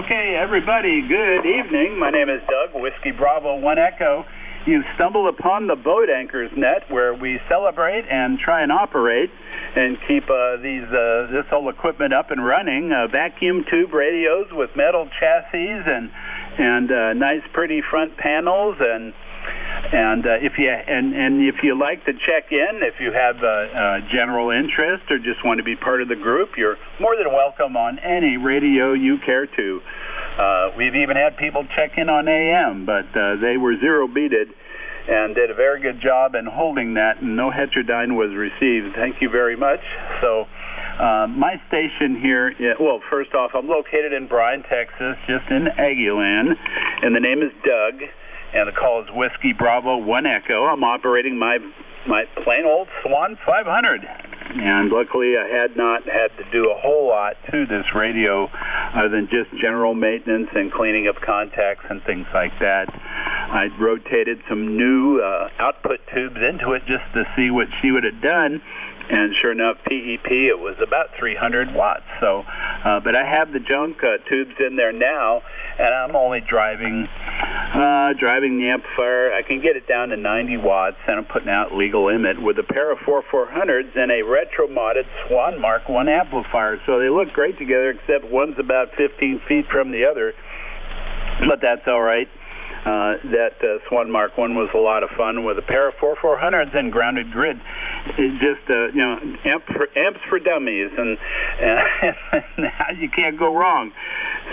Okay, everybody, good evening. My name is Doug, Whiskey Bravo 1 Echo. You've stumbled upon the Boat Anchors Net, where we celebrate and try and operate and keep this whole equipment up and running. Vacuum tube radios with metal chassis and nice, pretty front panels and if you like to check in, if you have general interest or just want to be part of the group, you're more than welcome on any radio you care to. We've even had people check in on AM, but they were zero-beated and did a very good job in holding that, and no heterodyne was received. Thank you very much. So my station here, well, first off, I'm located in Bryan, Texas, just in Aggieland, and the name is Doug. And the call is Whiskey Bravo 1 Echo. I'm operating my plain old Swan 500. And luckily I had not had to do a whole lot to this radio other than just general maintenance and cleaning up contacts and things like that. I rotated some new output tubes into it just to see what she would have done. And sure enough, PEP, it was about 300 watts. So, but I have the junk tubes in there now, and I'm only driving the amplifier. I can get it down to 90 watts, and I'm putting out legal limit with a pair of 4400s and a retro-modded Swan Mark 1 amplifier. So they look great together, except one's about 15 feet from the other, but that's all right. That Swan Mark 1 was a lot of fun with a pair of 4400s and grounded grid. It just, amps for dummies, and you can't go wrong.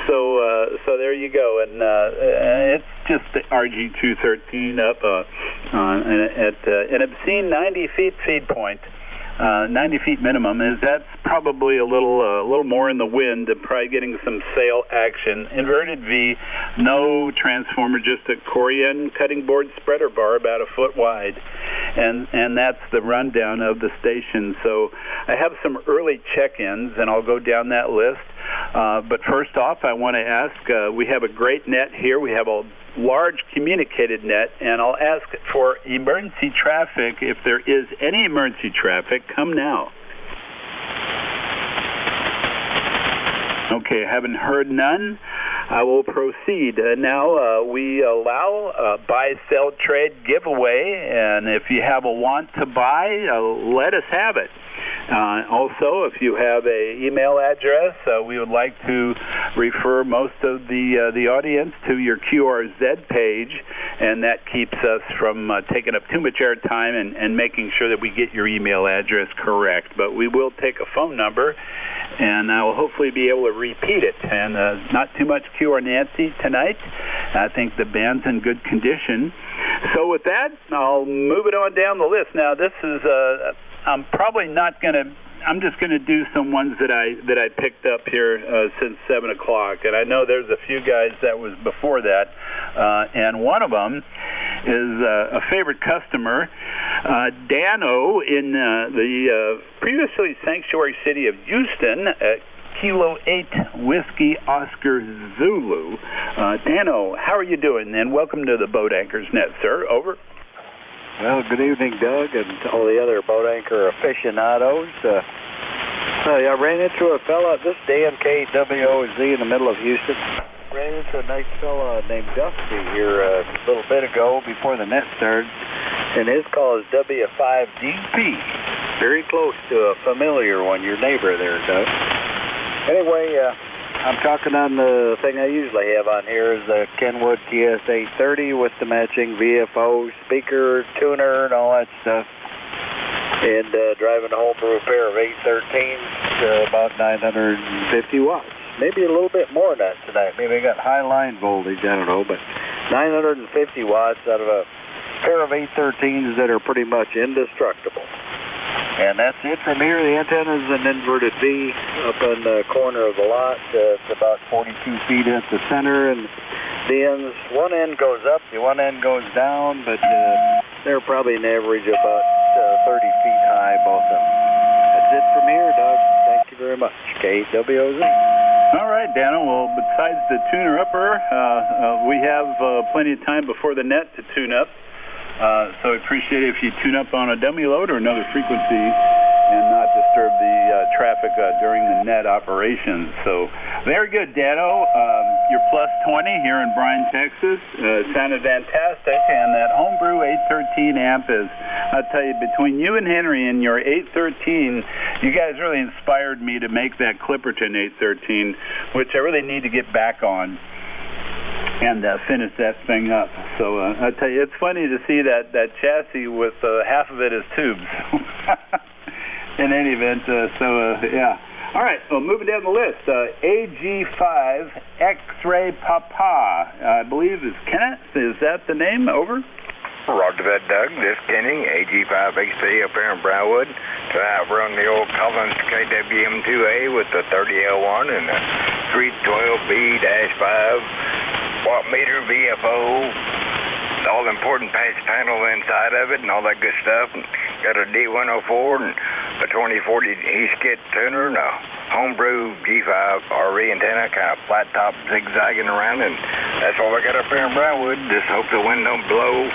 So there you go, and it's just the RG213 up at an obscene 90 feet feed point. 90 feet minimum that's probably a little more in the wind and probably getting some sail action. Inverted V, no transformer, just a Corian cutting board spreader bar about a foot wide, and that's the rundown of the station. So I have some early check-ins, and I'll go down that list. But first off, I want to ask, we have a great net here. We have a large communicated net, and I'll ask for emergency traffic. If there is any emergency traffic, come now. Okay, haven't heard none. I will proceed. Now we allow buy, sell, trade, giveaway, and if you have a want to buy, let us have it. Also, if you have an email address, we would like to refer most of the audience to your QRZ page, and that keeps us from taking up too much airtime and making sure that we get your email address correct. But we will take a phone number, and I will hopefully be able to repeat it. And not too much QR Nancy tonight. I think the band's in good condition. So with that, I'll move it on down the list. Now, this is I'm probably not going to. I'm just going to do some ones that I picked up here since 7 o'clock, and I know there's a few guys that was before that, and one of them is a favorite customer, Dano in the previously sanctuary city of Houston. Kilo 8 Whiskey Oscar Zulu. Dano, how are you doing? And welcome to the Boat Anchors Net, sir. Over. Well, good evening, Doug, and all the other boat anchor aficionados. I ran into a fella, this DMKWOZ in the middle of Houston. Ran into a nice fella named Dusty here a little bit ago before the net started, and his call is W5DP. Very close to a familiar one, your neighbor there, Doug. Anyway, I'm talking on the thing I usually have on here is the Kenwood TS830 with the matching VFO speaker, tuner, and all that stuff. And driving a homebrew pair of 813s, about 950 watts. Maybe a little bit more than that tonight. Maybe I got high line voltage, I don't know, but 950 watts out of a pair of 813s that are pretty much indestructible. And that's it from here. The antenna is an inverted V up in the corner of the lot. It's about 42 feet at the center, and the ends, one end goes up, the one end goes down, but they're probably an average about 30 feet high, both of them. That's it from here, Doug. Thank you very much. KWOZ. All right, Dano. Well, besides the tuner-upper, we have plenty of time before the net to tune up. So I appreciate it if you tune up on a dummy load or another frequency and not disturb the traffic during the net operations. So very good, Dano. you're plus 20 here in Bryan, Texas. Sounded fantastic, and that homebrew 813 amp is, I'll tell you, between you and Henry and your 813, you guys really inspired me to make that Clipperton 813, which I really need to get back on and finish that thing up. So I tell you, it's funny to see that chassis with half of it is tubes. In any event, yeah. All right, well, moving down the list, AG5 X-Ray Papa, I believe is Kenneth. Is that the name? Over. Roger that, Doug. This Kenny, AG5XP up here in Brownwood. So I run the old Collins KWM2A with the 30L1 and the 312B-5 watt meter VFO, all the important patch panel inside of it and all that good stuff. And got a D104 and a 2040 E-skit tuner and a homebrew G5 RV antenna, kind of flat top zigzagging around, and that's all I got up here in Brownwood. Just hope the wind don't blow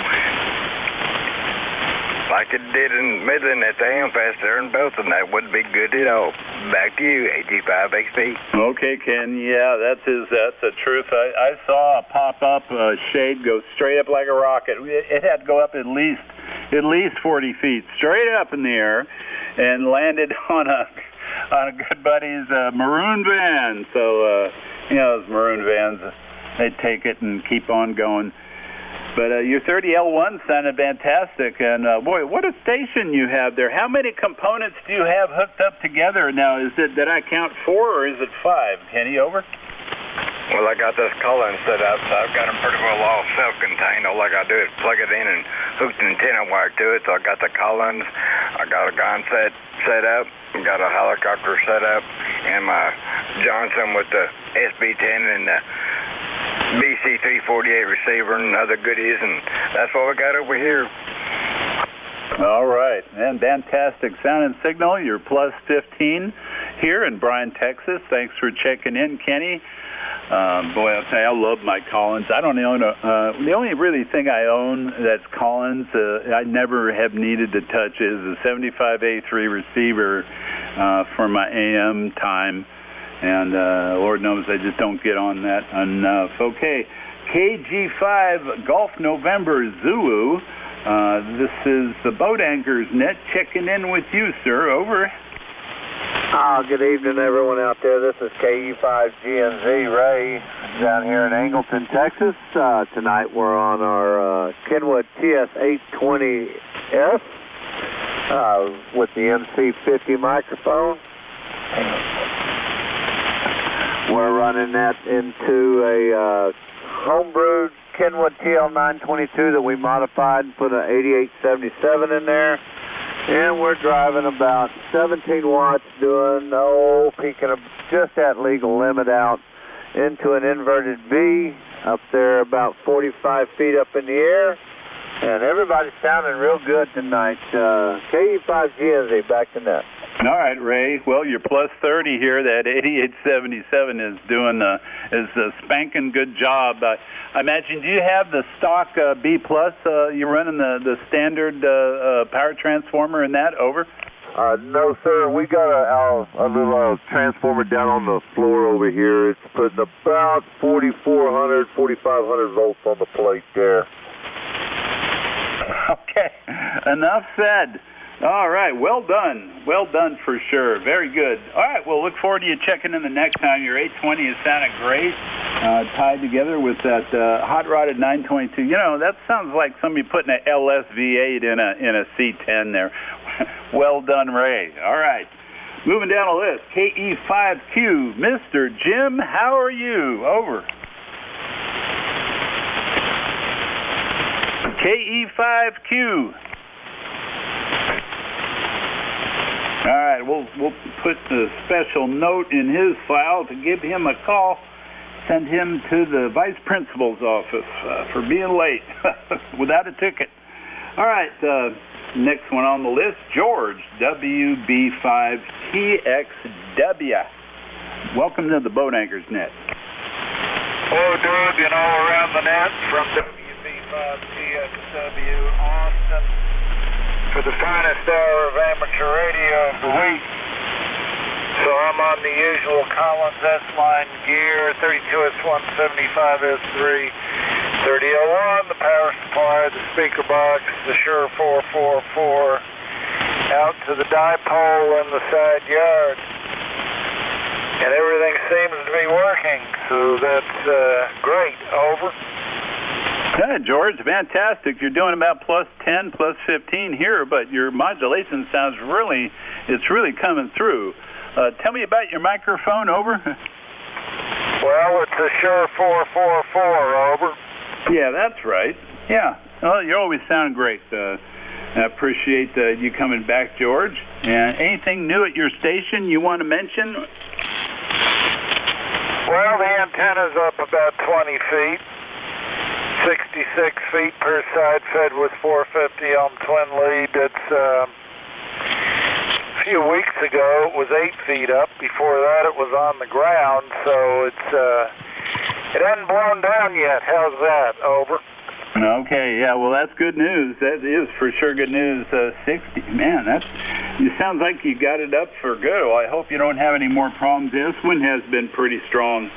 like it did in Midland at the Amfest there in Belton. That would be good at all. Back to you, AG5XP. Okay, Ken. Yeah, that's the truth. I saw a pop-up shade go straight up like a rocket. It had to go up at least 40 feet, straight up in the air, and landed on a good buddy's maroon van. So, those maroon vans, they take it and keep on going. But your 30L1 sounded fantastic, and boy, what a station you have there. How many components do you have hooked up together now? Did I count 4 or is it 5? Kenny, over? Well, I got this Collins set up, so I've got them pretty well all self-contained. All I got to do is plug it in and hook an antenna wire to it. So I got the Collins, I got a gun set up, got a helicopter set up, and my Johnson with the SB10 and the BC348 receiver and other goodies, and that's what we got over here. All right, and fantastic sound and signal. You're plus 15 here in Bryan, Texas. Thanks for checking in, Kenny. Boy, I'll tell you, I love my Collins. I don't own the only really thing I own that's Collins I never have needed to touch is a 75A3 receiver for my AM time. And Lord knows I just don't get on that enough. Okay, KG5 Golf November Zulu. This is the Boat Anchors Net checking in with you, sir. Over. Good evening, everyone out there. This is KE5GNZ Ray down here in Angleton, Texas. Tonight we're on our Kenwood TS820F with the MC50 microphone. We're running that into a homebrewed Kenwood TL922 that we modified and put an 8877 in there. And we're driving about 17 watts, doing, peaking just at legal limit out into an inverted V up there about 45 feet up in the air. And everybody's sounding real good tonight. KE5GNZ, back to net. All right, Ray. Well, you're plus 30 here. That 8877 is doing a spanking good job. I imagine, do you have the stock B+? You're running the standard power transformer in that? Over? No, sir. We got a little transformer down on the floor over here. It's putting about 4,400, 4,500 volts on the plate there. Okay. Enough said. All right, well done for sure. Very good. All right, we'll look forward to you checking in the next time. Your 820 is sounding great, tied together with that hot rodded 922. That sounds like somebody putting an LS-V8 in a C10 there. Well done, Ray. All right, moving down the list. KE5Q, Mr. Jim, how are you? Over. KE5Q. All right, we'll put a special note in his file to give him a call, send him to the vice principal's office for being late without a ticket. All right, next one on the list, George, WB5TXW. Welcome to the Boat Anchors Net. Hello, Doug, and all around the net from WB5TXW, Austin, for the finest hour of amateur radio of the week. So I'm on the usual Collins S-Line gear, 32S175S3, 3001, the power supply, the speaker box, the Shure 444, out to the dipole in the side yard. And everything seems to be working, so that's great. Over. Yeah, George, fantastic. You're doing about plus 10, plus 15 here, but your modulation sounds it's really coming through. Tell me about your microphone, over. Well, it's a Shure 444, over. Yeah, that's right. Yeah. Well, you always sound great. I appreciate you coming back, George. And anything new at your station you want to mention? Well, the antenna's up about 20 feet. 66 feet per side, fed with 450 ohm twin lead. It's a few weeks ago it was 8 feet up. Before that it was on the ground, so it hasn't blown down yet. How's that? Over. Okay, yeah, well, that's good news. That is for sure good news. 60, man, it sounds like you got it up for good. Well, I hope you don't have any more problems. This one has been pretty strong,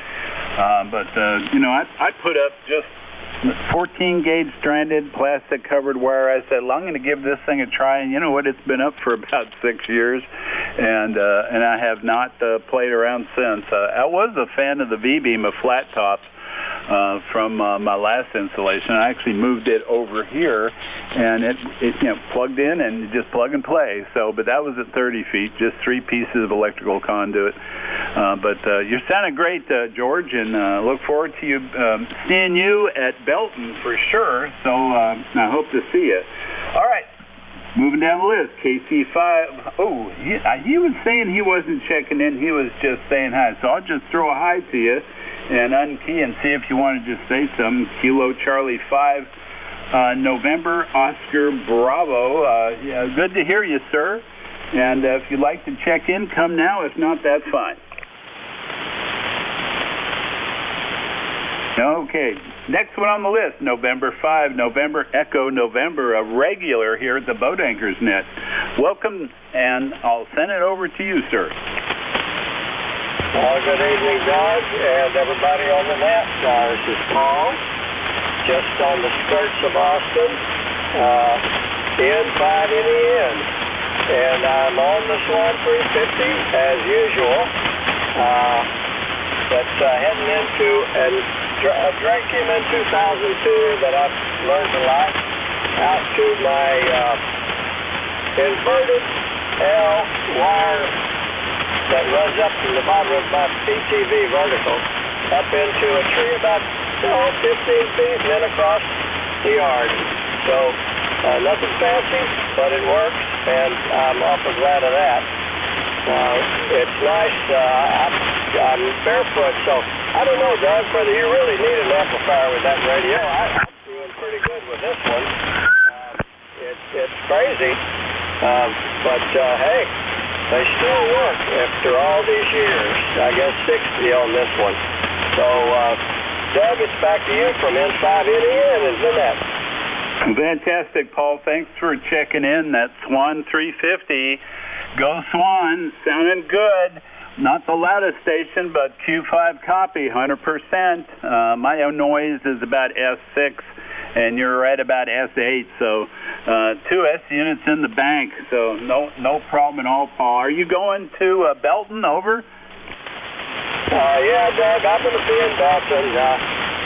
but I put up just 14 gauge stranded plastic covered wire. I said, well, I'm going to give this thing a try, and you know what? It's been up for about 6 years, and I have not played around since. I was a fan of the V-Beam, a flat top, from my last installation. I actually moved it over here, and it plugged in and just plug and play. So, but that was at 30 feet, just 3 pieces of electrical conduit. But you're sounding great, George, and look forward to seeing you at Belton for sure. So I hope to see you. All right. Moving down the list, KC5. Oh, he was saying he wasn't checking in. He was just saying hi. So I'll just throw a hi to you and unkey and see if you want to just say something. Kilo Charlie 5, November Oscar Bravo. Yeah, good to hear you, sir. And if you'd like to check in, come now. If not, that's fine. Okay, next one on the list, November 5, November Echo November, a regular here at the Boat Anchors Net. Welcome, and I'll send it over to you, sir. Good evening, Doug, and everybody on the net. This is Paul, just on the skirts of Austin, N5NEN, and I'm on the Swan 350 as usual. That's heading into a drag came in 2002 that I've learned a lot out to my inverted L wire that runs up from the bottom of my PTV vertical up into a tree about 15 feet and then across the yard. So nothing fancy, but it works, and I'm awful glad of that. It's nice. I'm barefoot, so I don't know, Doug, whether you really need an amplifier with that radio. I'm doing pretty good with this one. It's crazy, but hey, they still work after all these years. I guess 60 on this one. So, Doug, it's back to you from N5NEN, isn't that? Fantastic, Paul. Thanks for checking in. That Swan 350. Go Swan, sounding good. Not the loudest station, but Q5 copy, 100%. My own noise is about S6, and you're right about S8. So 2 S units in the bank, so no problem at all, Paul. Are you going to Belton, over? Yeah, Doug, I'm going to be in Belton.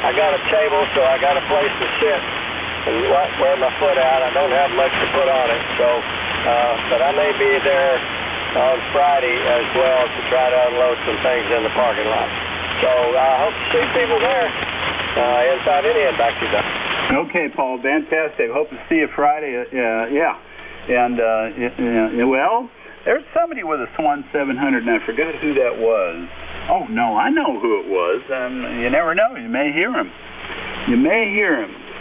I got a table, so I got a place to sit and wear my foot out. I don't have much to put on it, so but I may be there on Friday as well to try to unload some things in the parking lot. So I hope to see people there. N5NEN, back to you, Doug. Okay, Paul, fantastic. Hope to see you Friday. Yeah. And, well, there's somebody with a Swan 700, and I forgot who that was. Oh, no, I know who it was. You never know. You may hear him.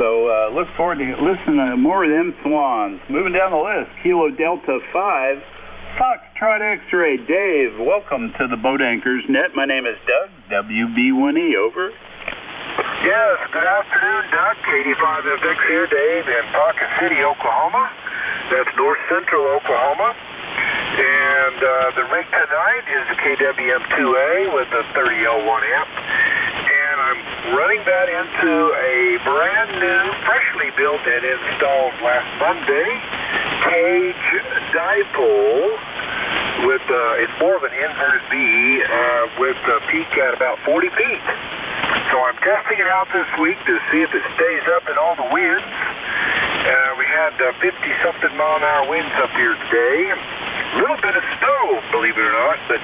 So look forward to listening to more of them Swans. Moving down the list, Kilo Delta 5, Foxtrot X-Ray. Dave, welcome to the Boat Anchors Net. My name is Doug, WB1E, over. Yes, good afternoon, Doug. KD5FX here, Dave, in Pocket City, Oklahoma. That's north central Oklahoma. And the rig tonight is the KWM2A with a 30L1 amp. And I'm running that into a brand new, freshly built and installed last Monday cage dipole with, it's more of an inverted V with a peak at about 40 feet. So I'm testing it out this week to see if it stays up in all the winds. We had 50-something mile-an-hour winds up here today. A little bit of snow, believe it or not, but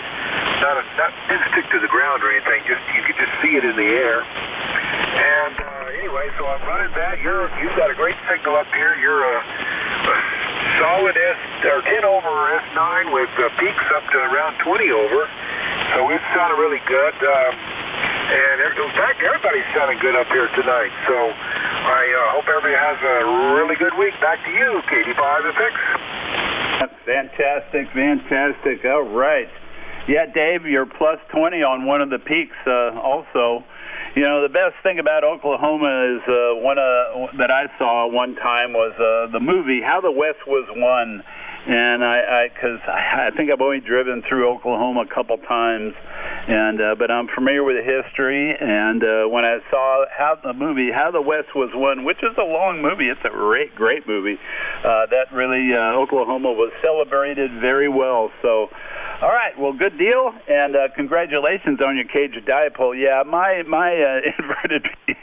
not didn't stick to the ground or anything. Just you could just see it in the air. And anyway, so I'm running that. You've got a great signal up here. You're a solid 10 over S9 with peaks up to around 20 over. So it sounded really good. And in fact, everybody's sounding good up here tonight. So I hope everybody has a really good week. Back to you, KD5FX. Fantastic, fantastic. All right. Yeah, Dave, you're plus 20 on one of the peaks also. You know, the best thing about Oklahoma is one that I saw one time was the movie How the West Was Won. And because I think I've only driven through Oklahoma a couple times, and but I'm familiar with the history. And when I saw the movie How the West Was Won, which is a long movie, it's a great movie. That really Oklahoma was celebrated very well. So, all right, well, good deal, and congratulations on your cage dipole. Yeah, my inverted V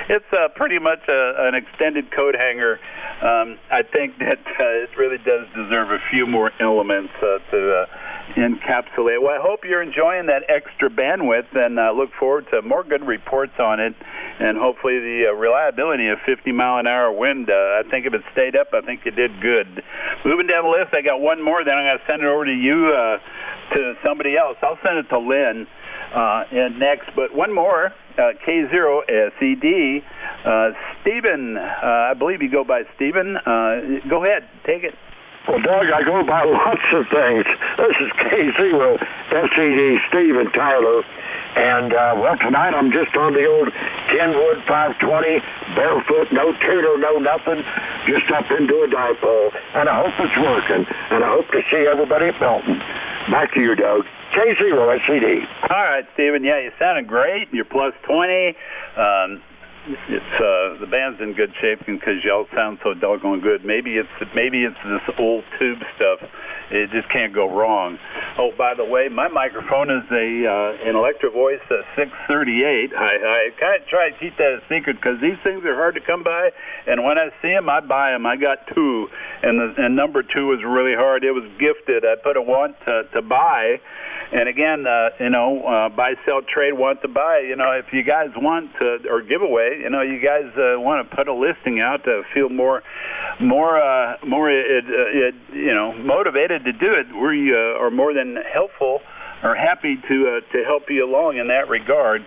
it's pretty much an extended coat hanger. I think that it really does deserve a few more elements to encapsulate. Well, I hope you're enjoying that extra bandwidth, and look forward to more good reports on it, and hopefully the reliability of 50-mile-an-hour wind. I think if it stayed up, I think you did good. Moving down the list, I got one more, then I'm going to send it over to you, to somebody else. I'll send it to Lynn and next, but one more, K0SED, Stephen, I believe you go by Stephen. Go ahead, take it. Well, Doug, I go by lots of things. This is K0SED, Stephen Tyler. And, well, tonight I'm just on the old Kenwood 520, barefoot, no tutor, no nothing, just up into a dipole. And I hope it's working. And I hope to see everybody at Belton. Back to you, Doug. K0SED. All right, Stephen. Yeah, you sounded great. You're plus 20. It's the band's in good shape because y'all sound so doggone good. Maybe it's this old tube stuff. It just can't go wrong. Oh, by the way, my microphone is an Electro Voice 638. I kind of try to keep that a secret because these things are hard to come by, and when I see them, I buy them. I got two, and number 2 was really hard. It was gifted. I put a want to buy. And again, buy, sell, trade, want to buy. If you guys want to, or giveaway, you guys want to put a listing out to feel more motivated to do it. We are more than helpful or happy to help you along in that regard.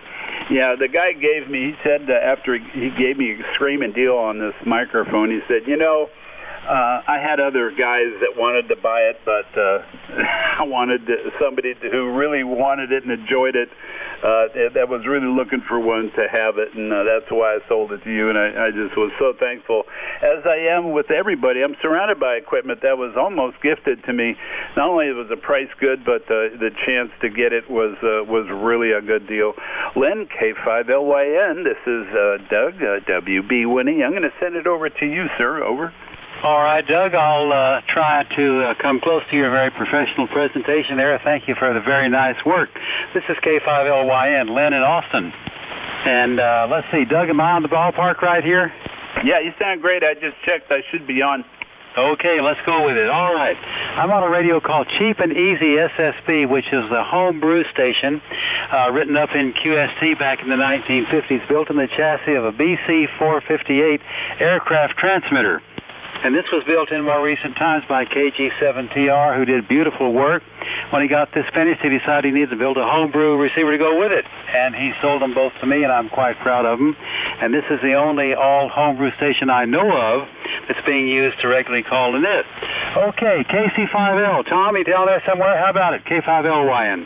Yeah, the guy gave me. He said after he gave me a screaming deal on this microphone, he said, I had other guys that wanted to buy it, but I wanted somebody who really wanted it and enjoyed it, that was really looking for one to have it, and that's why I sold it to you, and I just was so thankful, as I am with everybody. I'm surrounded by equipment that was almost gifted to me. Not only was the price good, but the chance to get it was really a good deal. Len, K5LYN, this is Doug, WB Winnie. I'm going to send it over to you, sir. Over. All right, Doug, I'll try to come close to your very professional presentation there. Thank you for the very nice work. This is K5LYN, Lynn in Austin. And let's see, Doug, am I on the ballpark right here? Yeah, you sound great. I just checked. I should be on. Okay, let's go with it. All right. I'm on a radio called Cheap and Easy SSB, which is the home brew station, written up in QST back in the 1950s, built in the chassis of a BC-458 aircraft transmitter. And this was built in more recent times by KG7TR, who did beautiful work. When he got this finished, he decided he needed to build a homebrew receiver to go with it. And he sold them both to me, and I'm quite proud of them. And this is the only all-homebrew station I know of that's being used to regularly call the net. Okay, KC5L. Tom, you down there somewhere? How about it? K5LYN.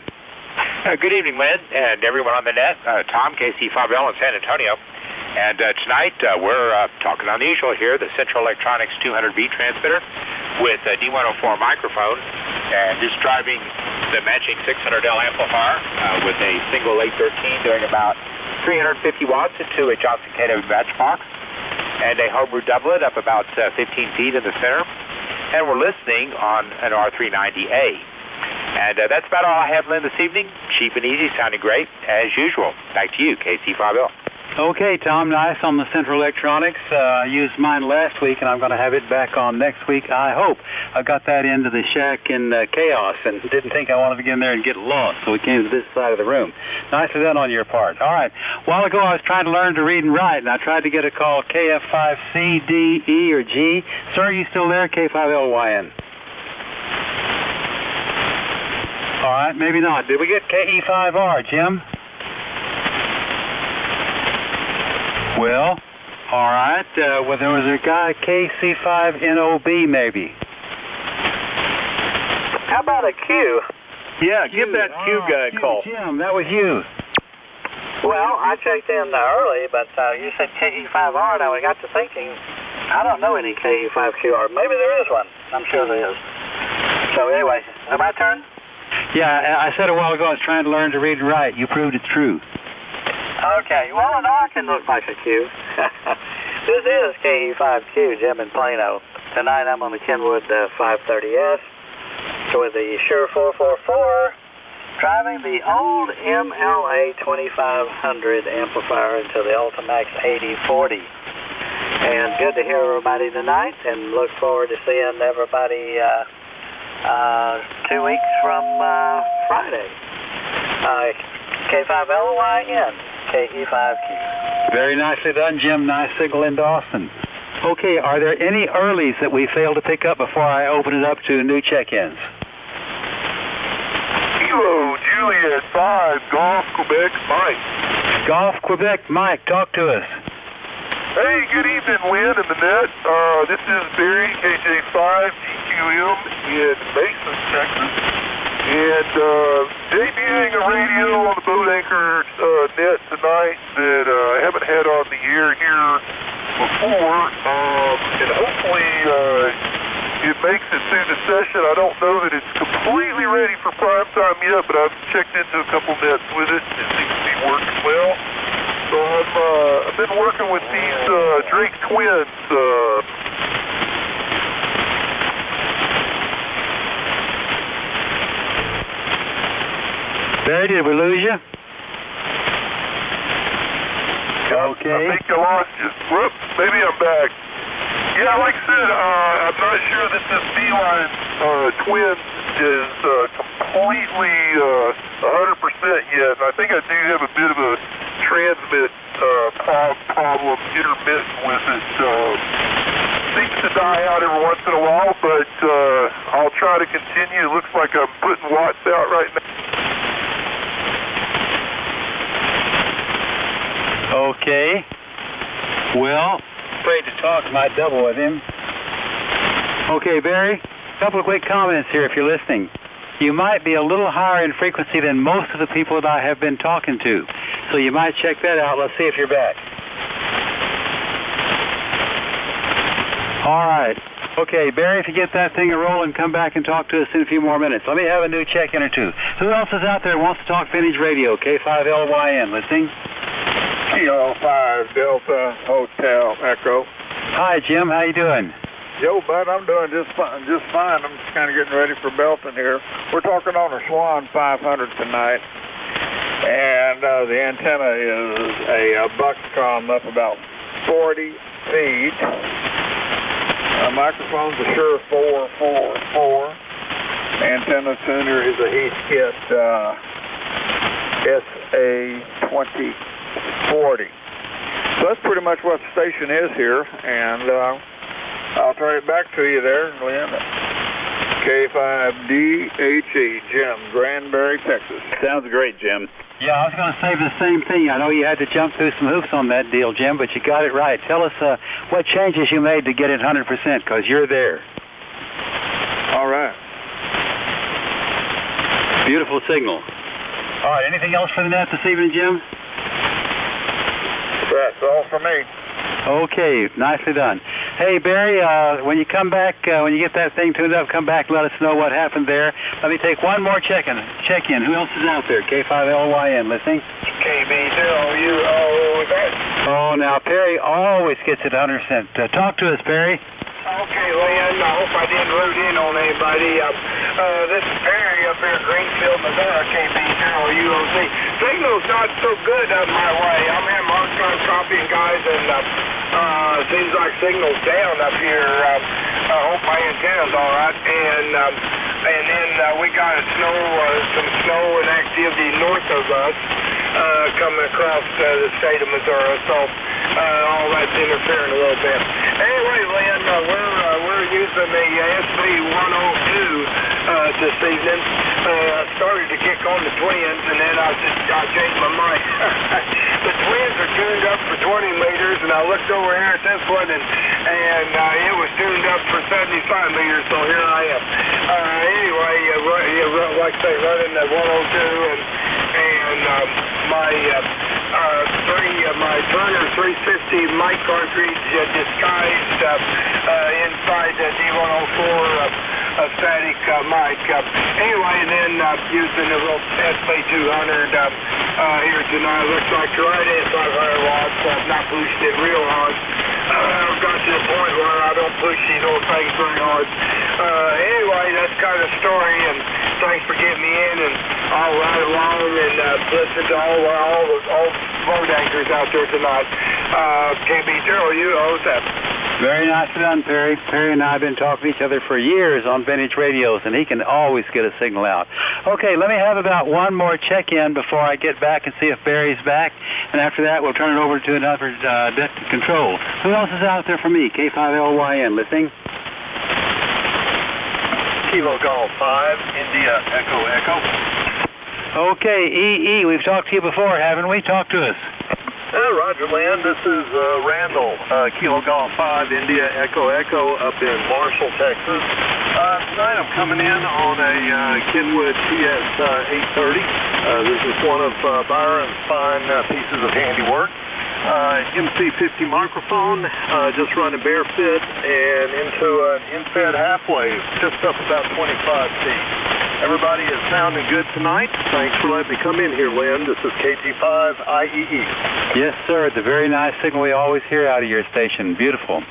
Good evening, Lynn, and everyone on the net. Tom, KC5L in San Antonio. And tonight we're talking unusual here, the Central Electronics 200B transmitter with a D104 microphone. And just driving the matching 600L amplifier with a single 813 doing about 350 watts into a Johnson KW matchbox, and a homebrew doublet up about 15 feet in the center. And we're listening on an R390A. And that's about all I have, Lynn, this evening. Cheap and easy, sounding great, as usual. Back to you, KC5L. Okay, Tom, nice on the Central Electronics. I used mine last week, and I'm going to have it back on next week, I hope. I got that into the shack in Chaos and didn't think I wanted to get in there and get lost, so we came to this side of the room. Nicely done on your part. All right. A while ago, I was trying to learn to read and write, and I tried to get a call KF5C, D, E, or G. Sir, are you still there? K5LYN. All right, maybe not. Did we get KE5R, Jim? Well, all right. Well, there was a guy, KC5NOB, maybe. How about a Q? Yeah, give that Q guy a call. Jim, that was you. Well, I checked in early, but you said KE5R, and I got to thinking, I don't know any KE5QR. Maybe there is one. I'm sure there is. So anyway, is it my turn? Yeah, I said a while ago I was trying to learn to read and write. You proved it's true. Okay, well, an R can look like a Q. This is KE5Q, Jim in Plano. Tonight I'm on the Kenwood 530S with the Shure 444, driving the old MLA 2500 amplifier into the Ultimax 8040. And good to hear everybody tonight, and look forward to seeing everybody 2 weeks from Friday. K5LYN. KE5Q. Very nicely done, Jim. Nice signal into Austin. Okay, are there any earlies that we failed to pick up before I open it up to new check-ins? Kilo Juliet 5, Golf Quebec, Mike. Golf Quebec, Mike, talk to us. Hey, good evening, Lynn and the net. This is Barry, KJ5, GQM in Mason, Texas. And debuting a radio on the Boat Anchor net tonight that I haven't had on the air here before. And hopefully it makes it through the session. I don't know that it's completely ready for prime time yet, but I've checked into a couple nets with it. It seems to be working well. So I've been working with these Drake Twins. Barry, did we lose you? Okay. I think I lost you. Whoops, maybe I'm back. Yeah, like I said, I'm not sure that this Beeline Twins is completely 100% yet. I think I do have a bit of a transmit problem intermittent with it. Seems to die out every once in a while, but I'll try to continue. It looks like I'm putting watts out right now. Okay. Well, afraid to talk, might double with him. Okay, Barry, a couple of quick comments here if you're listening. You might be a little higher in frequency than most of the people that I have been talking to. So you might check that out. Let's see if you're back. All right. Okay, Barry, if you get that thing a rolling, come back and talk to us in a few more minutes. Let me have a new check-in or two. Who else is out there who wants to talk vintage radio? K5LYN, listening? Kilo 5 Delta Hotel Echo. Hi, Jim. How you doing? Yo, bud, I'm doing just fine. I'm just kind of getting ready for belting here. We're talking on a Swan 500 tonight, and the antenna is a Buxcom up about 40 feet. Microphone's a Shure 444. Antenna tuner is a Heathkit SA2040. So that's pretty much what the station is here, and I'll turn it back to you there, Lynn. K5DHE, Jim, Granbury, Texas. Sounds great, Jim. Yeah, I was going to say the same thing. I know you had to jump through some hoops on that deal, Jim, but you got it right. Tell us what changes you made to get it 100%, because you're there. All right. Beautiful signal. All right, anything else for the net this evening, Jim? That's all for me. Okay, nicely done. Hey, Barry, when you come back, when you get that thing tuned up, come back and let us know what happened there. Let me take one more check-in. Who else is out there? K5LYN, listening? KB0UO, that. Oh, now, Perry always gets it 100%. Talk to us, Perry. Okay, Lynn, I hope I didn't root in on anybody. This is Perry up here at Greenfield, Missouri, KB0UOC. Signal's not so good up my way. I'm having a hard time copying, guys, and seems like signal's down up here. I hope my antenna's all right. And then we got some snow and activity north of us coming across the state of Missouri, so all that's interfering a little bit. Anyway, Lynn, we're using the SB102 this evening. I started to kick on the Twins, and then I changed my mind. The Twins are tuned up for 20 meters, and I looked over here at this one, and it was tuned up for 75 meters, so here I am. Anyway, like I say, running the 102, and my Turner 350 mic cartridge disguised inside the D104 static mic. Anyway, and then using the little SB200 here tonight. Looks like right at 500 watts. I've not pushed it real hard. I've got to the point where I don't push these old things very hard. Anyway, that's kind of the story, and thanks for getting me in, and I'll ride along and listen to all boat anchors out there tonight. KB0UO7. Very nicely done, Perry. Perry and I have been talking to each other for years on vintage radios, and he can always get a signal out. Okay, let me have about one more check-in before I get back and see if Barry's back, and after that we'll turn it over to another deck control. Who else is out there for me? K5LYN, listening? Kilo Golf 5, India Echo Echo. Okay, EE, we've talked to you before, haven't we? Talk to us. Roger, Lynn. This is Randall, Kilo Golf 5, India Echo Echo up in Marshall, Texas. Tonight I'm coming in on a Kenwood TS-830. This is one of Byron's fine pieces of handiwork. MC50 microphone, just running bare fit and into an in-fed half wave, just up about 25 feet. Everybody is sounding good tonight. Thanks for letting me come in here, Lynn. This is KG5IEE. Yes, sir. The very nice signal we always hear out of your station. Beautiful.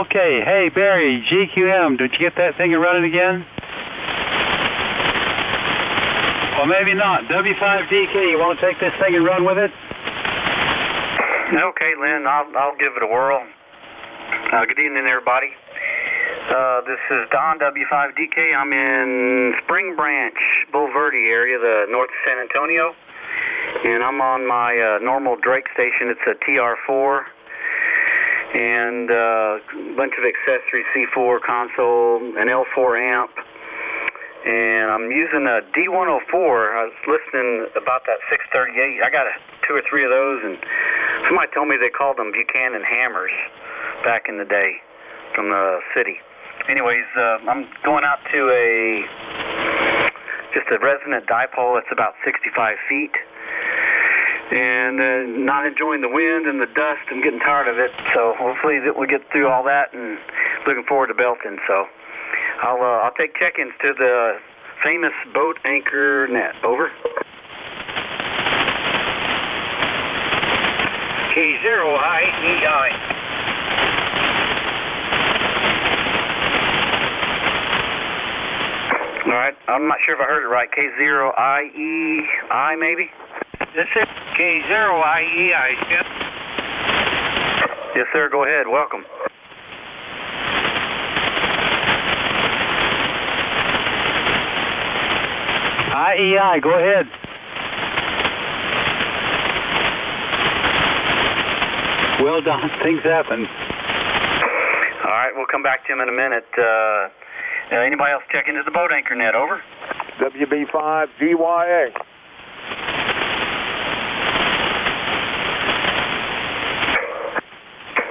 Okay. Hey, Barry, GQM, did you get that thing running again? Well, maybe not. W5DK, you want to take this thing and run with it? Okay, Lynn, I'll give it a whirl. Good evening, everybody. This is Don, W5DK. I'm in Spring Branch, Bulverde area, the north of San Antonio. And I'm on my normal Drake station. It's a TR4. And a bunch of accessories, C4 console, an L4 amp. And I'm using a D104. I was listening about that 638. I got two or three of those, and somebody told me they called them Buchanan hammers back in the day from the city. Anyways, I'm going out to just a resonant dipole that's about 65 feet, and not enjoying the wind and the dust. I'm getting tired of it, so hopefully we'll get through all that, and looking forward to belting. So I'll take check-ins to the famous boat anchor net. Over. K0IEI. All right, I'm not sure if I heard it right. K0IEI, maybe? That's it. K0IEI, yes. Yes, sir. Go ahead. Welcome. IEI, go ahead. Well done. Things happen. All right, we'll come back to him in a minute. Anybody else check into the boat anchor net? Over. WB5VYA.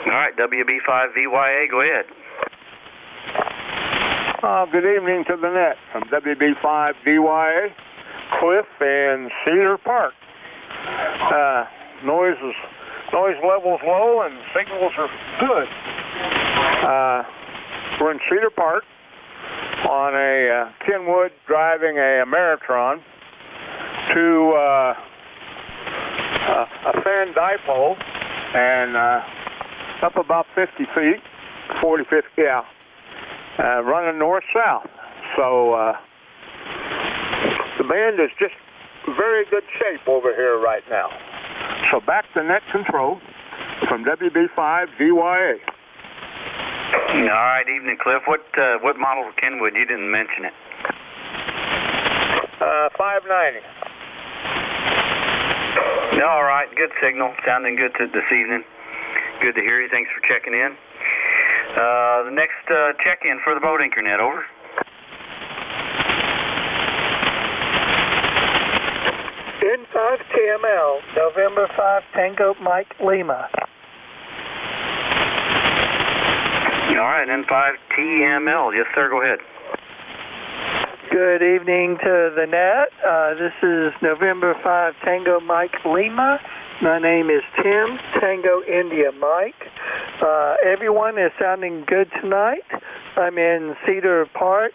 All right, WB5VYA, go ahead. Good evening to the net from WB5VYA, Cliff and Cedar Park. Noise is Noise level's low and signals are good. We're in Cedar Park on a Kenwood driving a Ameritron to a fan dipole and up about 50 feet, 45, yeah, running north-south. So the band is just very good shape over here right now. So back to net control from WB5DYA. All right, evening, Cliff. What model of Kenwood? You didn't mention it. 590. All right, good signal. Sounding good this evening. Good to hear you. Thanks for checking in. The next check-in for the Boat Anchor Net, over. N5TML, November 5 Tango Mike Lima. All right, N5TML. Yes, sir, go ahead. Good evening to the net. This is November 5 Tango Mike Lima. My name is Tim, Tango India Mike. Everyone is sounding good tonight. I'm in Cedar Park.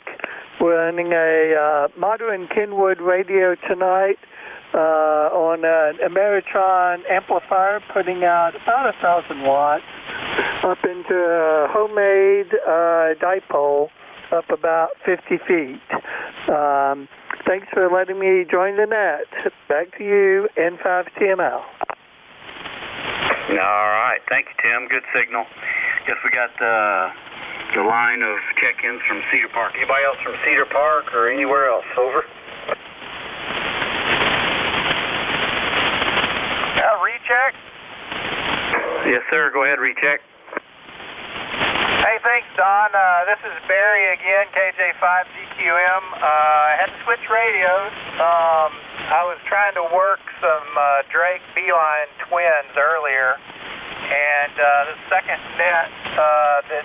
We're running a modern Kenwood radio tonight on an Ameritron amplifier, putting out about 1,000 watts up into a homemade dipole up about 50 feet. Thanks for letting me join the net. Back to you, N5TML. All right. Thank you, Tim. Good signal. Guess we got the line of check-ins from Cedar Park. Anybody else from Cedar Park or anywhere else? Over. Recheck? Yes, sir. Go ahead, recheck. Hey, thanks, Don. This is Barry again, KJ5DQM. I had to switch radios. I was trying to work some Drake Beeline twins earlier, and the second net,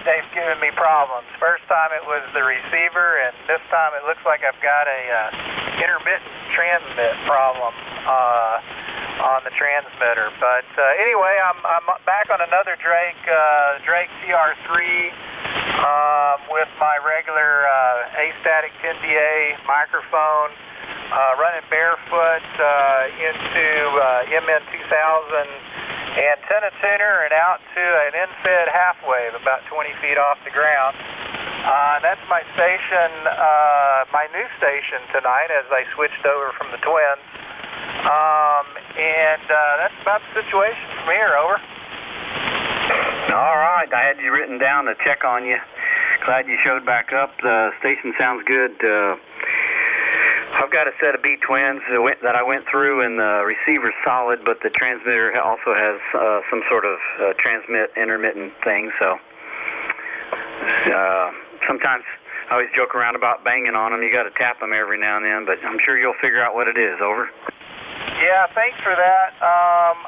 they've given me problems. First time it was the receiver, and this time it looks like I've got a intermittent transmit problem on the transmitter. But anyway, I'm back on another Drake TR3 with my regular astatic 10DA microphone, running barefoot into MN2000 antenna tuner and out to an infed half wave about 20 feet off the ground. That's my station, my new station tonight as I switched over from the twins. And that's about the situation from here, over. All right, I had you written down to check on you. Glad you showed back up. The station sounds good. I've got a set of B twins that I went through, and the receiver's solid, but the transmitter also has some sort of transmit intermittent thing. So sometimes I always joke around about banging on them. You got to tap them every now and then, but I'm sure you'll figure out what it is. Over. Yeah, thanks for that.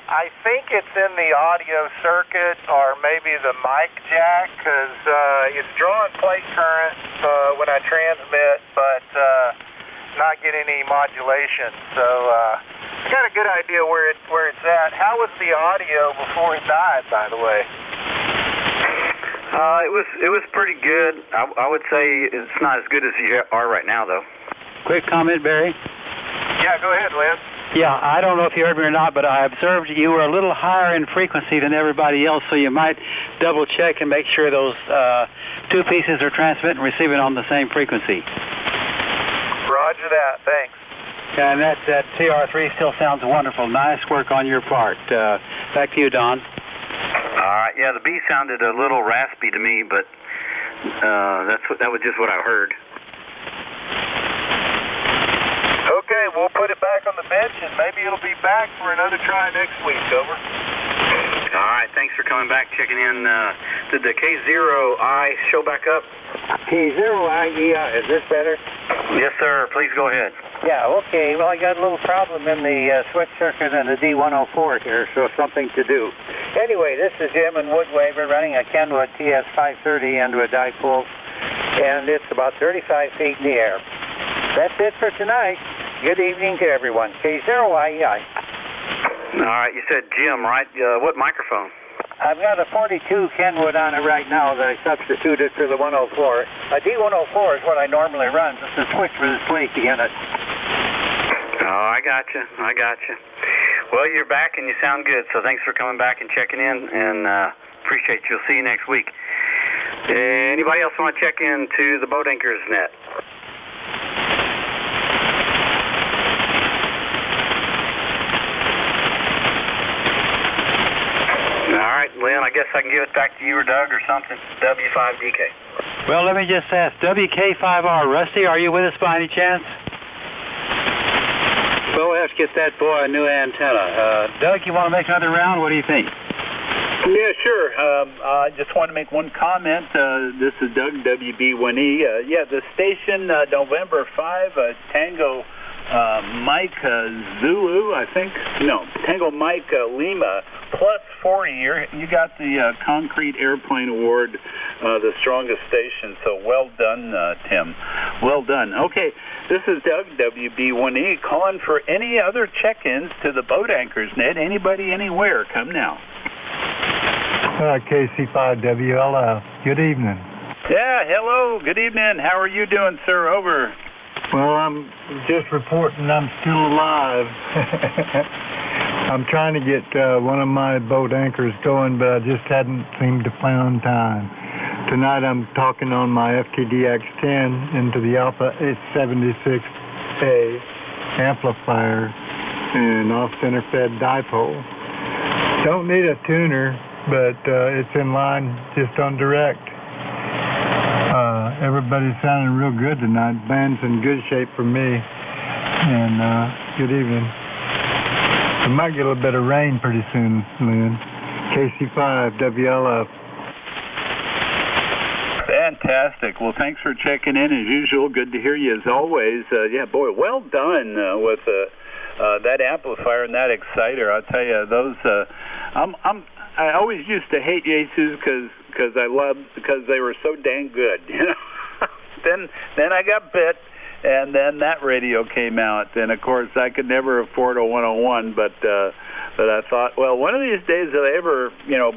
I think it's in the audio circuit or maybe the mic jack, because it's drawing plate current when I transmit, but not getting any modulation. So I got a good idea where it's at. How was the audio before it died, by the way? It was pretty good. I would say it's not as good as you are right now, though. Quick comment, Barry. Yeah, go ahead, Liz. Yeah, I don't know if you heard me or not, but I observed you were a little higher in frequency than everybody else, so you might double check and make sure those two pieces are transmitting and receiving on the same frequency. Roger that. Thanks. And that TR3 still sounds wonderful. Nice work on your part. Back to you, Don. All right. Yeah, the B sounded a little raspy to me, but that was just what I heard. Okay, we'll put it back on the bench, and maybe it'll be back for another try next week. Over. All right, thanks for coming back, checking in. Did the K0I show back up? K0I, is this better? Yes, sir. Please go ahead. Yeah, okay. Well, I got a little problem in the switch circuit in the D104 here, so something to do. Anyway, this is Jim in Woodwaver running a Kenwood TS530 into a dipole, and it's about 35 feet in the air. That's it for tonight. Good evening to everyone. K0IEI. All right, you said Jim, right? What microphone? I've got a 42 Kenwood on it right now that I substituted for the 104. A D104 is what I normally run. It's a switch for the leaky in it. Oh, I gotcha. Well, you're back and you sound good, so thanks for coming back and checking in, and appreciate you. We'll see you next week. Anybody else want to check into the Boat Anchors Net? All right, Lynn, I guess I can give it back to you or Doug or something. W5DK. Well, let me just ask, WK5R, Rusty, are you with us by any chance? Well, we'll have to get that boy a new antenna. Doug, you want to make another round? What do you think? Yeah, sure. I just want to make one comment. This is Doug, WB1E. The station, November 5, Tango Mike Zulu, I think. No, Tango Mike Lima, plus 40. You got the Concrete Airplane Award, the strongest station. So well done, Tim. Well done. Okay, this is Doug, WB1E, calling for any other check-ins to the Boat Anchors Net. Anybody, anywhere, come now. KC5WLF. Good evening. Yeah, hello. Good evening. How are you doing, sir? Over. Well, I'm just reporting I'm still alive. I'm trying to get one of my boat anchors going, but I just hadn't seemed to find time. Tonight I'm talking on my FTDX10 into the Alpha 876A amplifier and off-center fed dipole. Don't need a tuner, but it's in line just on direct. Everybody's sounding real good tonight. Band's in good shape for me. And good evening. We might get a little bit of rain pretty soon, Lynn. KC5WLF. Fantastic. Well, thanks for checking in as usual. Good to hear you as always. Boy, well done with that amplifier and that exciter. I'll tell you, those. I always used to hate Yaesus because they were so dang good. You know. Then I got bit, and then that radio came out, and of course I could never afford a 101, but I thought, well, one of these days if I ever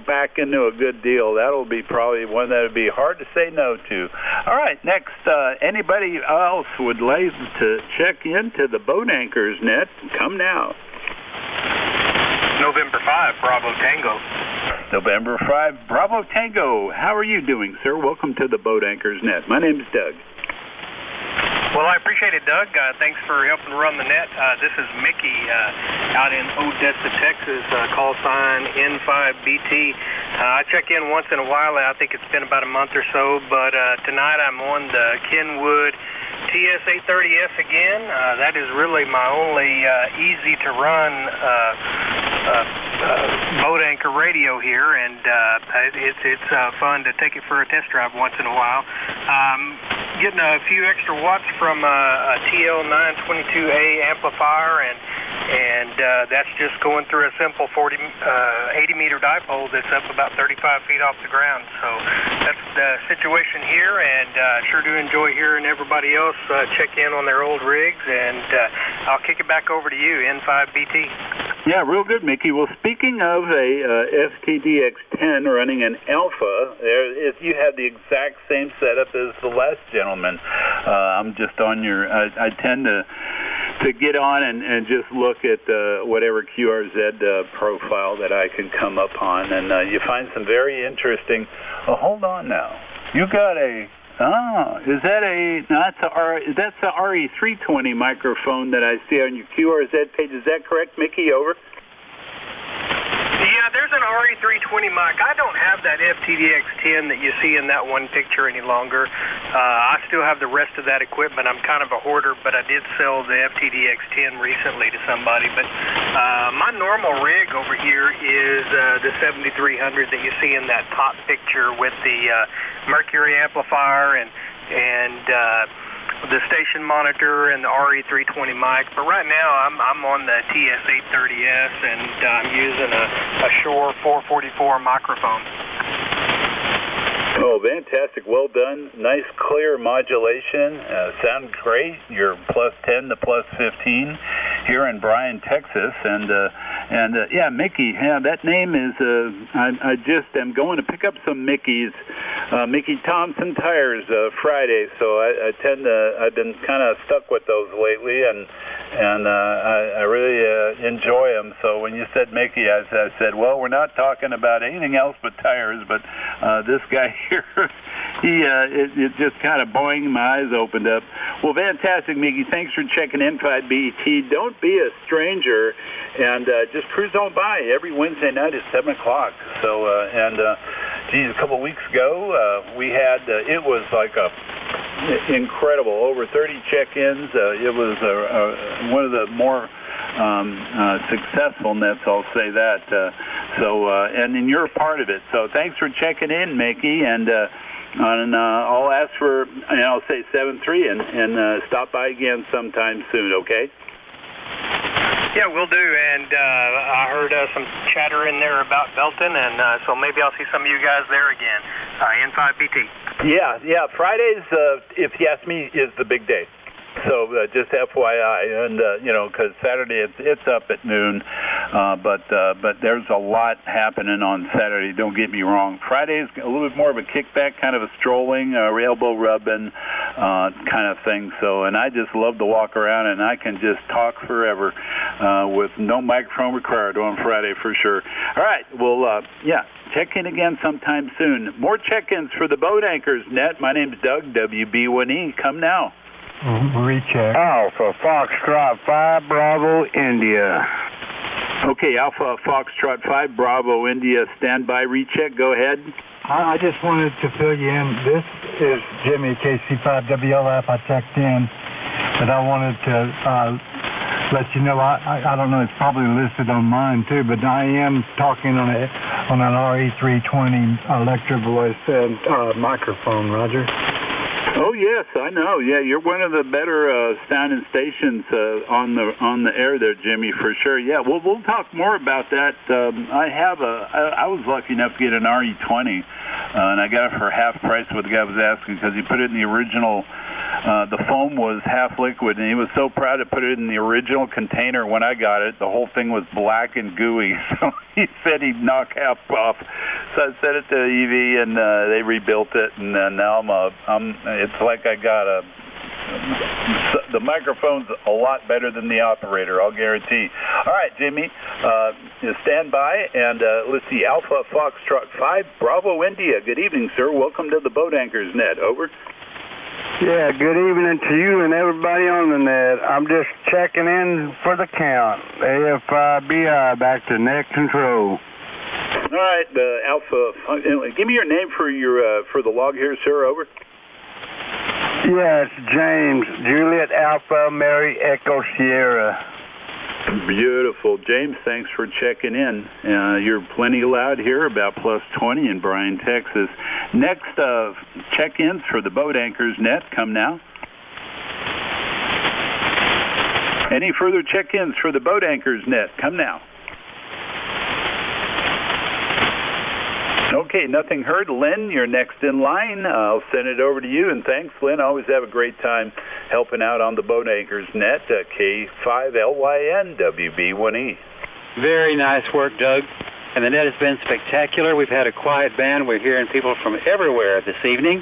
back into a good deal, that'll be probably one that would be hard to say no to. All right, next, anybody else would like to check into the Boat Anchors Net? Come now. November 5, Bravo Tango. November 5, Bravo Tango. How are you doing, sir? Welcome to the Boat Anchors Net. My name's Doug. Well, I appreciate it, Doug. Thanks for helping run the net. This is Mickey out in Odessa, Texas, call sign N5BT. I check in once in a while. I think it's been about a month or so, but tonight I'm on the Kenwood TS830S again. That is really my only easy-to-run boat anchor radio here, and it's fun to take it for a test drive once in a while. Getting a few extra watts from a TL922A amplifier, and that's just going through a simple 80-meter dipole that's up about 35 feet off the ground. So that's the situation here, and sure do enjoy hearing everybody else check in on their old rigs, and I'll kick it back over to you, N5BT. Yeah, real good, Mickey. Well, speaking of a FTDX10 running an Alpha, you have the exact same setup as the last gentleman. I'm just on your. I tend to get on and just look at whatever QRZ profile that I can come upon, and you find some very interesting. Oh, hold on now. You got a. Is that a? No, that's a RE320 microphone that I see on your QRZ page. Is that correct, Mickey? Over. Yeah, there's an RE320 mic. I don't have that FTDX10 that you see in that one picture any longer. I still have the rest of that equipment. I'm kind of a hoarder, but I did sell the FTDX10 recently to somebody. But my normal rig over here is the 7300 that you see in that top picture with the Mercury amplifier and the station monitor and the RE320 mic. But right now I'm on the TS830S, and I'm using a Shure 444 microphone. Oh, fantastic. Well done. Nice, clear modulation. Sounds great. You're +10 to +15 here in Bryan, Texas. And And yeah, Mickey. Yeah, that name is. I just am going to pick up some Mickeys. Mickey Thompson tires Friday, so I tend to. I've been kind of stuck with those lately, and I really enjoy them. So when you said Mickey, I said, well, we're not talking about anything else but tires, but this guy here, it just kind of boing, my eyes opened up. Well, fantastic, Mickey. Thanks for checking in, 5BET. Don't be a stranger, and just cruise on by every Wednesday night at 7 o'clock. So, geez, a couple of weeks ago, we had, it was like incredible, over 30 check-ins. It was one of the more successful nets, I'll say that. And then you're a part of it. So thanks for checking in, Mickey, and I'll ask for, and I'll say 7-3, and stop by again sometime soon, okay? Yeah, we'll do, and I heard some chatter in there about Belton, and so maybe I'll see some of you guys there again, N5BT. Yeah, Fridays, if you ask me, is the big day. So just FYI, and because Saturday it's up at noon, but there's a lot happening on Saturday. Don't get me wrong. Friday's a little bit more of a kickback, kind of a strolling, elbow rubbing kind of thing. So, and I just love to walk around, and I can just talk forever with no microphone required on Friday for sure. All right, well, yeah. Check in again sometime soon. More check-ins for the Boat Anchors Net. My name's Doug, WB1E. Come now. Recheck. Alpha Foxtrot 5 Bravo India. Okay, Alpha Foxtrot 5 Bravo India. Stand by. Recheck. Go ahead. I just wanted to fill you in. This is Jimmy, KC5WLF. I checked in, but I wanted to let you know. I don't know. It's probably listed on mine too, but I am talking on an RE320 electric voice and microphone. Roger. Oh yes, I know. Yeah, you're one of the better sounding stations on the air there, Jimmy, for sure. Yeah, we'll talk more about that. I was lucky enough to get an RE20, and I got it for half price what the guy was asking because he put it in the original. The foam was half liquid, and he was so proud to put it in the original container. When I got it, the whole thing was black and gooey, so he said he'd knock half off. So I sent it to EV, and they rebuilt it, and now it's like I got the microphone's a lot better than the operator, I'll guarantee. All right, Jimmy, stand by, and let's see, Alpha Foxtrot 5 Bravo India. Good evening, sir. Welcome to the Boat Anchors Net. Over. Yeah, good evening to you and everybody on the net. I'm just checking in for the count. AFIBI back to net control. All right, Alpha, give me your name for the log here, sir. Over. Yeah, it's James, Juliet Alpha, Mary Echo Sierra. Beautiful. James, thanks for checking in. You're plenty loud here, about +20 in Bryan, Texas. Next, check-ins for the Boat Anchors Net. Come now. Any further check-ins for the Boat Anchors Net? Come now. Okay, nothing heard. Lynn, you're next in line. I'll send it over to you, and thanks, Lynn. Always have a great time helping out on the Boat Anchors Net, K5LYN WB1E. Very nice work, Doug. And the net has been spectacular. We've had a quiet band. We're hearing people from everywhere this evening.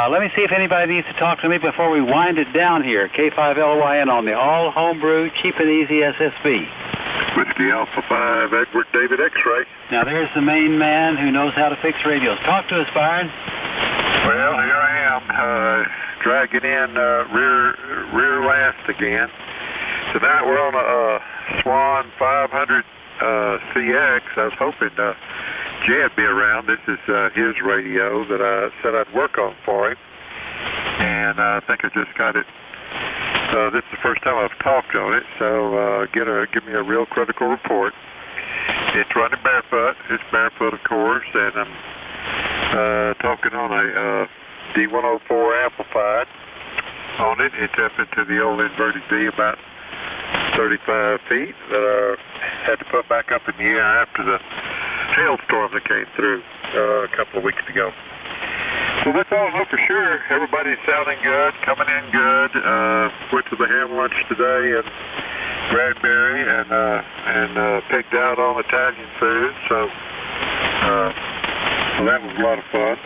Let me see if anybody needs to talk to me before we wind it down here. K5LYN on the all homebrew, cheap and easy SSB. Whiskey Alpha 5, Edward David X-Ray. Now there's the main man who knows how to fix radios. Talk to us, Byron. Well, here I am, dragging in rear last again. Tonight we're on a Swan 500 CX. I was hoping Jed'd be around. This is his radio that I said I'd work on for him. And I think I just got it. This is the first time I've talked on it, so give me a real critical report. It's running barefoot. It's barefoot, of course, and I'm talking on a D104 amplified on it. It's up into the old inverted D about 35 feet that I had to put back up in the air after the hailstorm that came through a couple of weeks ago. So that's all I know for sure. Everybody's sounding good, coming in good. Went to the ham lunch today and Bradbury and picked out on Italian food. So that was a lot of fun.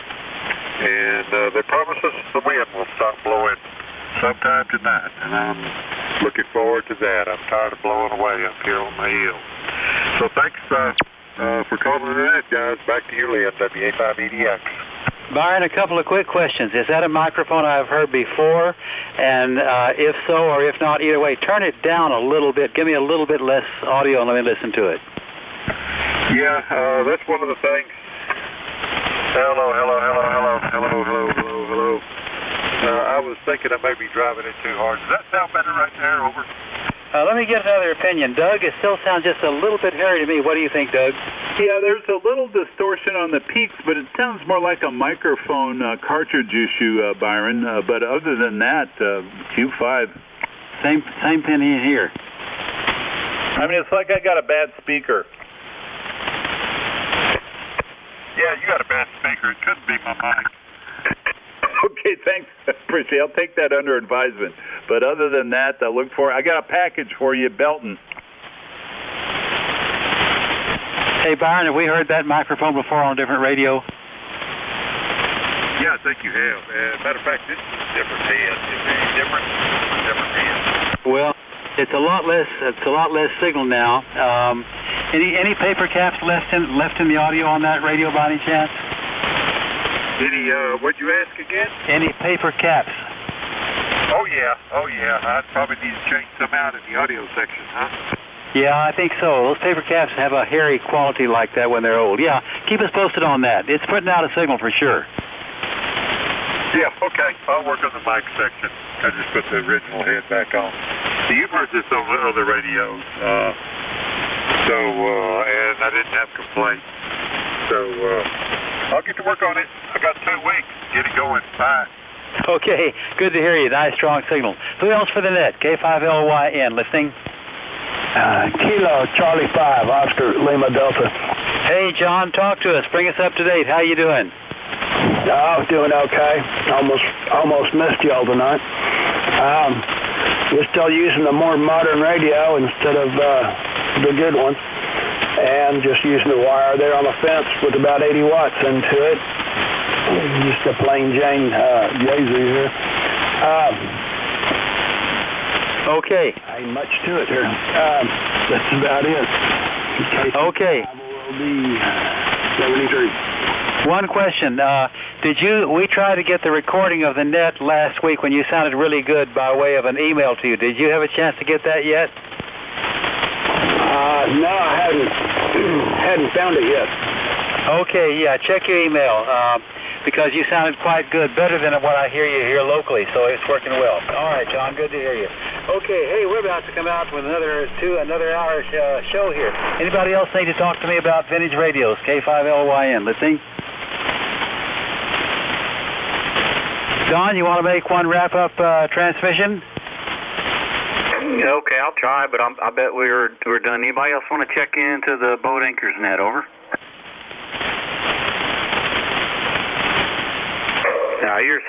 And they promised us the wind will stop blowing sometime tonight, and I'm looking forward to that. I'm tired of blowing away up here on the hill. So thanks for calling in, guys. Back to you, Lynn, WA5EDX. Byron, a couple of quick questions. Is that a microphone I've heard before? And if so, or if not, either way, turn it down a little bit. Give me a little bit less audio and let me listen to it. Yeah, that's one of the things. Hello. I was thinking I may be driving it too hard. Does that sound better right there? Over. Let me get another opinion. Doug, it still sounds just a little bit hairy to me. What do you think, Doug? Yeah, there's a little distortion on the peaks, but it sounds more like a microphone cartridge issue, Byron. But other than that, Q5. Same thing here. I mean, it's like I got a bad speaker. Yeah, you got a bad speaker. It couldn't be my mic. Okay, thanks. Appreciate it. I'll take that under advisement. But other than that, I got a package for you, Belton. Hey, Byron, have we heard that microphone before on a different radio? Yeah, I think you have. Matter of fact, this is a different head. Is it any different? Different head. Well, it's a lot less signal now. Any paper caps left in the audio on that radio by any chance? Any, what'd you ask again? Any paper caps? Oh, yeah. I'd probably need to change some out in the audio section, huh? Yeah, I think so. Those paper caps have a hairy quality like that when they're old. Yeah, keep us posted on that. It's putting out a signal for sure. Yeah, okay. I'll work on the mic section. I just put the original head back on. So you've heard this on the other radios. And I didn't have complaints. So, I'll get to work on it. I got 2 weeks. Get it going. Bye. Okay, good to hear you. Nice, strong signal. Who else for the net? K5LYN, listening? Kilo Charlie 5, Oscar Lima Delta. Hey, John, talk to us. Bring us up to date. How you doing? I'm doing okay. Almost missed y'all tonight. We're still using the more modern radio instead of the good one, and just using the wire there on the fence with about 80 watts into it. Just a plain Jane Yaesu here. Okay. Ain't much to it here. That's about it. Okay. Will be 73. One question. We tried to get the recording of the net last week when you sounded really good by way of an email to you. Did you have a chance to get that yet? No, I hadn't found it yet. Okay, yeah, check your email. Because you sounded quite good, better than what I hear you here locally, so it's working well. All right, John, good to hear you. Okay, hey, we're about to come out with another hour show here. Anybody else need to talk to me about vintage radios? K5LYN, listening? Don, you want to make one wrap-up transmission? Okay, I'll try, but I bet we're done. Anybody else want to check into the boat anchors net? Over. No, you're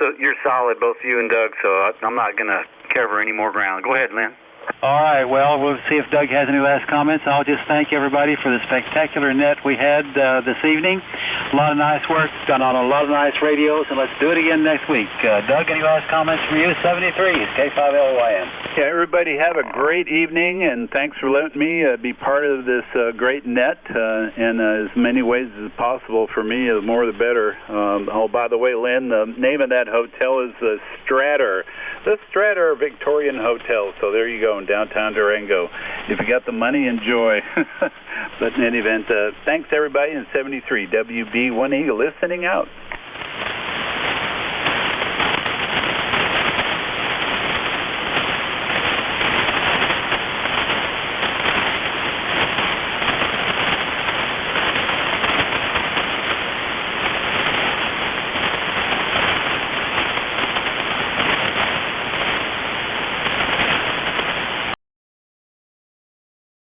solid, both you and Doug, so I'm not going to cover any more ground. Go ahead, Lynn. All right, well, we'll see if Doug has any last comments. I'll just thank everybody for the spectacular net we had this evening. A lot of nice work done on a lot of nice radios, and let's do it again next week. Doug, any last comments from you? 73 is K5LYN. Yeah, everybody have a great evening, and thanks for letting me be part of this great net in as many ways as possible for me. The more the better. By the way, Lynn, the name of that hotel is the Stratter Victorian Hotel. So there you go in downtown Durango. If you got the money, enjoy. But in any event, thanks everybody in 73 WB1E listening out.